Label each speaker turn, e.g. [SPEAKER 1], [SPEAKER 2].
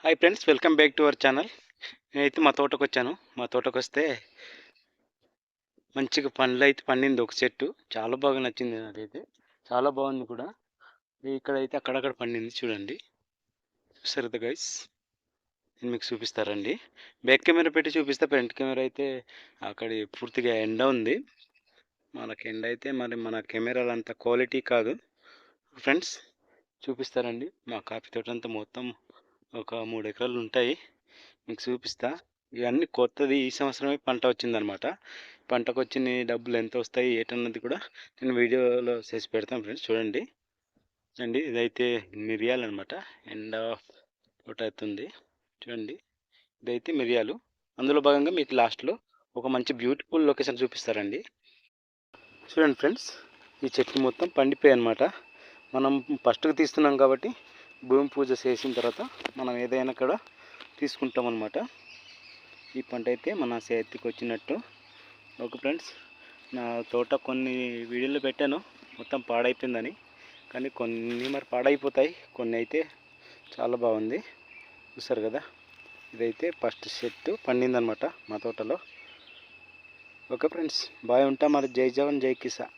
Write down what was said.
[SPEAKER 1] Hi friends, welcome back to our channel. నేనైతే మా తోటకొచ్చాను. మా తోటకొస్తే మంచిగా పండ్లయితే పండింది ఒక చెట్టు. చాలా బాగా నచ్చింది నాకైతే. చాలా బాగుంది కూడా. ఇక్కడైతే అక్కడక్కడ పండింది చూడండి. చూస్తారు కదా గైస్, నేను మీకు చూపిస్తారండి. బ్యాక్ కెమెరా పెట్టి చూపిస్తే ఫ్రంట్ కెమెరా అయితే అక్కడ పూర్తిగా ఎండ ఉంది. మనకి ఎండ అయితే మరి మన కెమెరాలు అంత క్వాలిటీ కాదు. ఫ్రెండ్స్ చూపిస్తారండి. మా కాఫీ తోట అంతా మొత్తం ఒక 3 ఎకరాలు ఉంటాయి. మీకు చూపిస్తా. ఇవన్నీ కొత్తది, ఈ సంవత్సరమే పంట వచ్చిందనమాట. పంటకు వచ్చిన డబ్బులు ఎంత వస్తాయి ఏటన్నది కూడా నేను వీడియోలో చేసి పెడతాను ఫ్రెండ్స్, చూడండి. అండి ఇదైతే మిరియాలు అనమాట. ఎండ తోట అవుతుంది చూడండి. ఇదైతే మిరియాలు. అందులో భాగంగా మీకు లాస్ట్లో ఒక మంచి బ్యూటిఫుల్ లొకేషన్ చూపిస్తారండి. చూడండి ఫ్రెండ్స్, ఈ చెట్లు మొత్తం పండిపోయాయి అనమాట. మనం ఫస్ట్కి తీస్తున్నాం కాబట్టి భూమి పూజ చేసిన తర్వాత మనం ఏదైనా కూడా తీసుకుంటాం అనమాట. ఈ పంట అయితే మన చేతికి వచ్చినట్టు. ఓకే ఫ్రెండ్స్, నా తోట కొన్ని వీడియోలు పెట్టాను మొత్తం పాడైపోయిందని. కానీ కొన్ని మరి పాడైపోతాయి, కొన్ని అయితే చాలా బాగుంది. చూస్తారు కదా, ఇదైతే ఫస్ట్ చెట్టు పండిందనమాట మా తోటలో. ఓకే ఫ్రెండ్స్, బాయ్, ఉంటా మరి. జై జవాన్ జై కిసాన్.